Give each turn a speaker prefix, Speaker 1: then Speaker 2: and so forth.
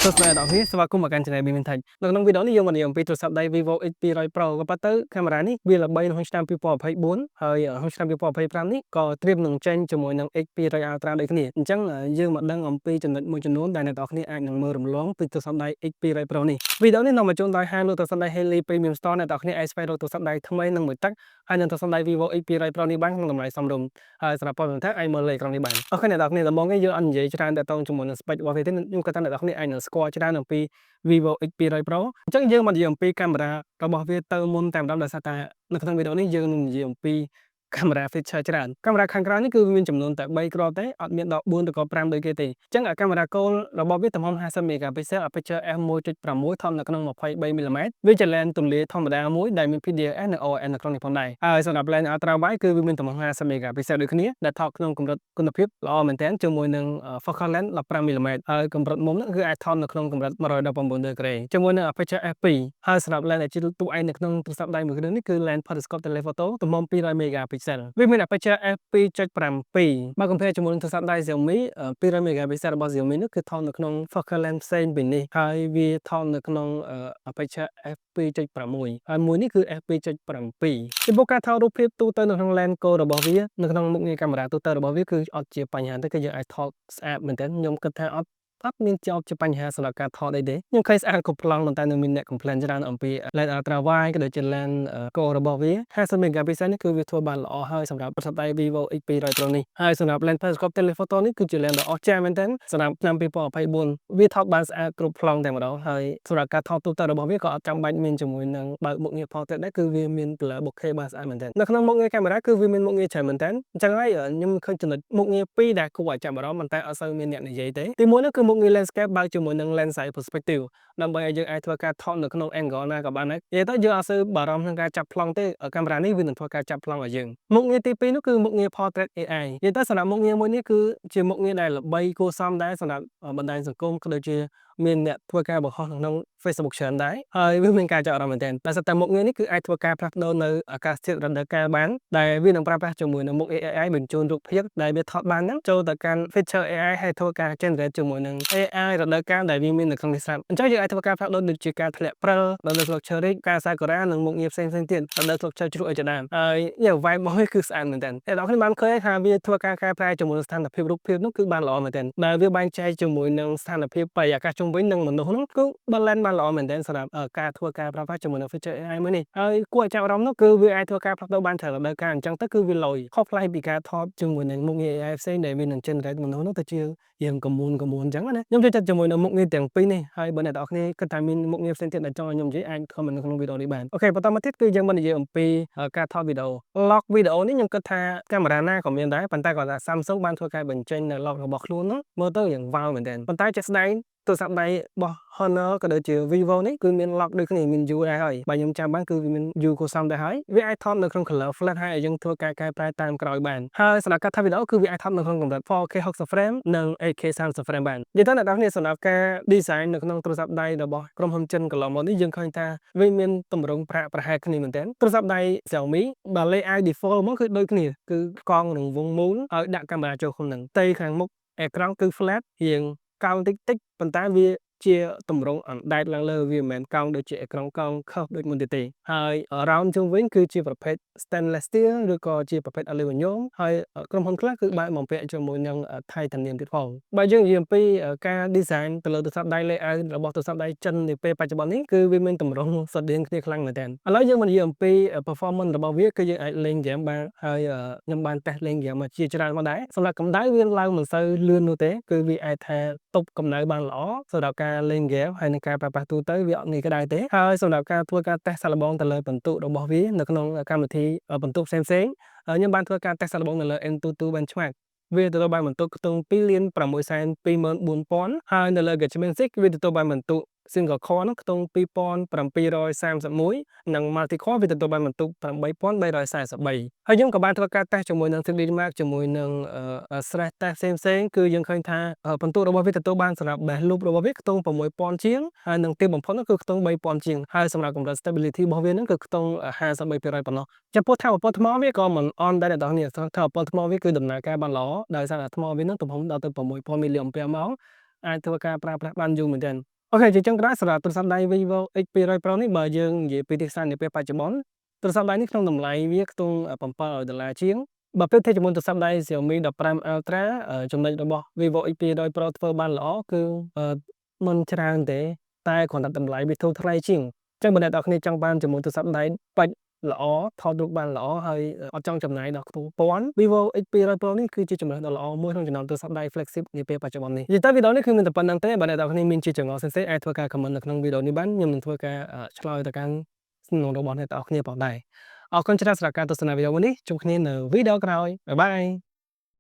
Speaker 1: សួស្តីអ្នកនរគ្នាស្វាគមន៍មកកាន់ Channel BMin Tech នៅក្នុងវីដេអូនេះយើងមកនិយាយអំពីទូរស័ព្ទដៃ Vivo X200 Pro ក៏ប៉ុន្តែកាមេរ៉ានេះវាល្បីនៅក្នុងឆ្នាំ2024ហើយក្នុងឆ្នាំ2025នេះក៏ត្រៀមនឹងចេញជាមួយនឹង X200 Ultra ដូចគ្នាអញ្ចឹងយើងមកដឹងអំពីចំណុចមួយចំនួនដែលអ្នកនរគ្នាអាចនឹងមើលរំលងពីទូរស័ព្ទដៃ X200 Pro នេះវីដេអូនេះនាំមកជូនដោយហាងលក់ទូរស័ព្ទដៃ Helly Premium Store អ្នកនរគ្នាអាចស្វែងរកទូរស័ព្ទដៃថ្មីនិងមួយទឹកហើយនឹងទូរស័ព្ទដៃ Vivo X200 Pro នេះបានក្នុងតម្លៃសមរម្យហើយសម្រាប់ព័ត៌មានបន្ថែមអាចមើលលើអេក្រង់នេះបានអូខេអ្នកនរគ្នាដំបូងនេះយើងអត់និយាយច្រើនតាក់ទងជាមួយនឹង spec របស់វាទេខ្ញុំគិតថាអ្នកនរគ្នាអាចនឹងស្គាល់ច្រើនអំពី Vivo X200 Pro អញ្ចឹងយើងមកនិយាយអំពីកាមេរ៉ារបស់វាទៅមុនតែម្ដងដោយសារតែនៅក្នុងវីដេអូនេះយើងនឹងនិយាយអំពីកាមេរ៉ា feature ច្រើនកាមេរ៉ាខាងក្រោយនេះគឺវាមានចំនួនតែ3គ្រាប់ទេអត់មានដល់4ឬក៏5ដូចគេទេអញ្ចឹងកាមេរ៉ាគោលរបស់វាទំហំ50 megapixel aperture f1.6 ថតនៅក្នុង23 mm វាជា lens ទម្លាយធម្មតាមួយដែលមាន PDAS និង OIS នៅក្នុងនេះផងដែរហើយសម្រាប់ lens ultra wide គឺវាមានទំហំ50 megapixel ដូចគ្នាដែលថតក្នុងកម្រិតគុណភាពល្អមែនទែនជាមួយនឹង focal length 15 mm ហើយកម្រិតមុំនោះគឺអាចថតនៅក្នុងកម្រិត119 degree ជាមួយនឹង aperture f2 ហើយសម្រាប់ lens ដែលជាតួឯងនៅក្នុងទូរស័ព្ទដៃមួយគ្រឿងនេះគឺ lens periscope telephoto ទំហំ200 megapixel វាមាន aperture f2.7 បើ compare ជាមួយនឹងទូរស័ព្ទដៃ Xiaomi 200 megapixel របស់ Xiaomi នោះគឺថតនៅក្នុង focal length ផ្សេងពីនេះហើយវាថតនៅក្នុង aperture f2.6 ហើយមួយនេះគឺ f2.7 ចំពោះការថតរូបភាពទូទៅនៅក្នុង lens core របស់វានៅក្នុងមុខងារកាមេរ៉ាទូទៅរបស់វាគឺអត់ជាបញ្ហាទេគឺយើងអាចថតស្អាតមែនទែនខ្ញុំគិតថាអត់មានជាប់ជាបញ្ហាសម្រាប់ការថតអីទេខ្ញុំឃើញស្អាតគ្រប់ប្លង់ប៉ុន្តែនៅមានអ្នក complain ច្រើនអំពី lens ultra wide ក៏ដូចជា lens core របស់វា50 megapixel នេះគឺវាធ្វើបានល្អហើយសម្រាប់ទូរស័ព្ទដៃ Vivo X200 Pro នេះហើយសម្រាប់ lens periscope telephoto នេះគឺជា lens ដ៏អស្ចារ្យមែនទែនសម្រាប់ឆ្នាំ2024វាថតបានស្អាតគ្រប់ប្លង់តែម្ដងហើយសម្រាប់ការថតទូទៅរបស់វាក៏អត់ចាំបាច់មានជាមួយនឹងបើកមុខងារ portrait ដែរគឺវាមាន blur bokeh បានស្អាតមែនទែននៅក្នុងមុខងារកាមេរ៉ាគឺវាមានមុខងារច្រើនមែនទែនអញ្ចឹងហើយខ្ញុំឃើញចំណុចមុខងារ2ដែលគួរឲ្យចាប់អារម្មណ៍ប៉ុន្តែអត់សូវមានអ្នកនិយាយទេទីមួយនោះគឺមុខងារ landscape បើកជាមួយនឹង lens side perspective ដើម្បីឲ្យយើងអាចធ្វើការថតនៅក្នុង angle ណាក៏បានដែរនិយាយទៅយើងអត់សូវបារម្ភនឹងការចាប់ប្លង់ទេកាមេរ៉ានេះវានឹងធ្វើការចាប់ប្លង់ឲ្យយើងមុខងារទី2នោះគឺមុខងារ portrait AI និយាយទៅសម្រាប់មុខងារមួយនេះគឺជាមុខងារដែលល្បីគួរសមដែរសម្រាប់បណ្ដាញសង្គមក៏ដូចជាមានអ្នកធ្វើការបង្ហោះក្នុង Facebook ច្រើនដែរហើយវាមានការចាប់អារម្មណ៍មែនទែនតែតែមុខងារនេះគឺអាចធ្វើការផ្លាស់ប្ដូរនៅអាកាសធាតុរដូវកាលបានដែលវានឹងប្រើប្រាស់ជាមួយនឹងមុខ AI បញ្ជូនរូបភាពដែលវាថតបានហ្នឹងចូលទៅកាន់ feature AI ហើយធ្វើការ generate ជាមួយនឹង AI រដូវកាលដែលវាមាននៅក្នុងនេះស្រាប់អញ្ចឹងយើងអាចធ្វើការផ្លាស់ប្ដូរដូចជាការធ្លាក់ព្រិលដល់នៅស្លឹកឈើរីកការសាកូរ៉ានិងមុខងារផ្សេងៗទៀតដល់នៅស្លឹកឈើជ្រក់អីជាដើមហើយvibe របស់វាគឺស្អាតមែនទែនអ្នកនរគ្នាបានឃើញថាវាធ្វើការកែប្រែជាមួយនឹងស្ថានភាពរូបភាពនោះគឺបានល្អមែនទែនដែលវាបែងចែកជាមួយនឹងស្ថានភាពបរិយាកាសជុំវិញនឹងមនុស្សនោះគឺ balance បានល្អមែនទែនសម្រាប់ការធ្វើការប្រើប្រាស់ជាមួយនឹង feature AI មួយនេះហើយគួរឲ្យចាប់អារម្មណ៍នោះគឺវាអាចធ្វើការផ្លាស់ប្ដូរបានច្រើនរដូវកាលអញ្ចឹងទៅគឺវាលយខុសប្លែកពីការថតជាមួយនឹងមុខងារ AI ផ្សេងដែលវានឹង generate មនុស្សនោះទៅជាយើងកមួនអញ្ចឹងណាខ្ញុំចូលចិត្តជាមួយនឹងមុខងារទាំងពីរនេះហើយបើអ្នកនរគ្នាគិតថាមានមុខងារផ្សេងទៀតដែលចង់ឲ្យខ្ញុំនិយាយអាច comment នៅក្នុងវីដេអូនេះបានអូខេបន្តមកទៀតគឺយើងមកនិយាយអំពីការថតវីដេអូ lock វីដេអូនេះខ្ញុំគិតថាកាមេរ៉ាណាក៏មានដែរប៉ុន្តែគាត់ថា Samsung បានធ្វើការបញ្ចេញនៅ lock របស់ខ្លួននោះមើលទៅយ៉ាងវ៉ាវមែនទែនប៉ុន្តែជាក់ស្ដែងទូរស័ព្ទដៃរបស់ Honor ក៏ដូចជា Vivo នេះគឺមាន lock ដូចគ្នាមាន U ដែរហើយបើខ្ញុំចាំបានគឺវាមាន U គួរសមដែរហើយវាអាចថតនៅក្នុង color flat ហើយឲ្យយើងធ្វើការកែប្រែតាមក្រោយបានហើយសម្រាប់ការថតវីដេអូគឺវាអាចថតនៅក្នុងកម្រិត 4K 60 frame និង 8K 30 frame បាននិយាយទៅអ្នកនរគ្នាសម្រាប់ការ design នៅក្នុងទូរស័ព្ទដៃរបស់ក្រុមហ៊ុនចិនកន្លងមកនេះយើងឃើញថាវាមានទម្រង់ប្រាក់ប្រហែលគ្នាមែនទែនទូរស័ព្ទដៃ Xiaomi បើ layout default មកគឺដូចគ្នាគឺកង់នឹងវងមូលឲ្យដាក់កាមេរ៉ាចូលក្នុងហ្នឹងផ្ទៃខាងមុខអេក្រង់គឺ flat រៀងកោងតិចប៉ុន្តែវាជាទម្រង់អណ្ដែតឡើងលើវាមិនមែនកោងដូចជាអេក្រង់កោងខុសដូចមុនទេហើយ round ជុំវិញគឺជាប្រភេទ stainless steel ឬក៏ជាប្រភេទ aluminum ហើយក្រុមហ៊ុនខ្លះគឺបានបំពាក់ជាមួយនឹង titanium ទៀតផងបើយើងនិយាយអំពីការ design ទៅលើទូរស័ព្ទដៃ layout របស់ទូរស័ព្ទដៃចិននាពេលបច្ចុប្បន្ននេះគឺវាមានទម្រង់ស្រដៀងគ្នាខ្លាំងមែនទែនឥឡូវយើងមកនិយាយអំពី performance របស់វាគឺយើងអាចលេងហ្គេមបានហើយខ្ញុំបានតេស្តលេងហ្គេមមកជាច្រើនមកដែរសម្រាប់កម្ដៅវាឡើងមិនសូវលឿននោះទេគឺវាអាចថាទប់កម្ដៅបានល្អសម្រាប់ការលេងហ្គេមហើយនឹងការប្រើប្រាស់ទូទៅវាអត់ងាយក្ដៅទេហើយសម្រាប់ការធ្វើការតេស្តសាកល្បងទៅលើពិន្ទុរបស់វានៅក្នុងកម្មវិធីពិន្ទុផ្សេងៗខ្ញុំបានធ្វើការតេស្តសាកល្បងនៅលើ AnTuTu Benchmark វាទទួលបានពិន្ទុខ្ទង់ 2,624,000 ហើយនៅលើ Geekbench វាទទួលបានពិន្ទុ single core នោះខ្ទង់ 2,731 និង multi core វាទទួលបានពិន្ទុ 8,343 ហើយខ្ញុំក៏បានធ្វើការតេស្តជាមួយនឹង 3D Mark ជាមួយនឹងstress test ផ្សេងៗគឺយើងឃើញថាពិន្ទុរបស់វាទទួលបានសម្រាប់ base loop របស់វាខ្ទង់ 6,000 ជាងហើយនឹងទាបបំផុតនោះគឺខ្ទង់ 3,000 ជាងហើយសម្រាប់កម្រិត stability របស់វានឹងគឺខ្ទង់ 53% ប៉ុណ្ណោះចំពោះថាមពលថ្មវាក៏មិនអន់ដែរអ្នកនរថាមពលថ្មវាគឺដំណើរការបានល្អដោយសារតែថ្មវានឹងទំហំដល់ទៅ 6,000 mAh អាចធ្វើការប្រើប្រាស់បានយូរមែនទែន អូខេជាចុងក្រោយសម្រាប់ទូរស័ព្ទដៃ Vivo X200 Pro នេះបើយើងនិយាយពីទីផ្សារនាពេលបច្ចុប្បន្នទូរស័ព្ទដៃនេះក្នុងតម្លៃវាខ្ទង់$700ជាងបើប្រៀបធៀបជាមួយទូរស័ព្ទដៃ Xiaomi 15 Ultra ចំណុចរបស់ Vivo X200 Pro ធ្វើបានល្អគឺមិនច្រើនទេតែគ្រាន់តែតម្លៃវាធូរថ្លៃជាងអញ្ចឹងបើអ្នកនរគ្នាចង់បានជាមួយទូរស័ព្ទដៃបាច់ល្អថតរូបបានល្អហើយអត់ចង់ចំណាយដល់ខ្ពស់ពាន់ Vivo X200 Pro នេះគឺជាជម្រើសដ៏ល្អមួយក្នុងចំណោមទូរស័ព្ទដៃ flagship នាពេលបច្ចុប្បន្ននេះនិយាយទៅវីដេអូនេះគឺមានតែប៉ុណ្្នឹងទេបើអ្នកនរគ្នាមានជាចម្ងល់ផ្សេងៗអាចធ្វើការ comment នៅក្នុងវីដេអូនេះបានខ្ញុំនឹងធ្វើការឆ្លើយទៅកាន់សំណួររបស់អ្នកនរគ្នាផងដែរអរគុណច្រើនសម្រាប់ការទស្សនាវីដេអូនេះជួបគ្នានៅវីដេអូក្រោយបាយបាយ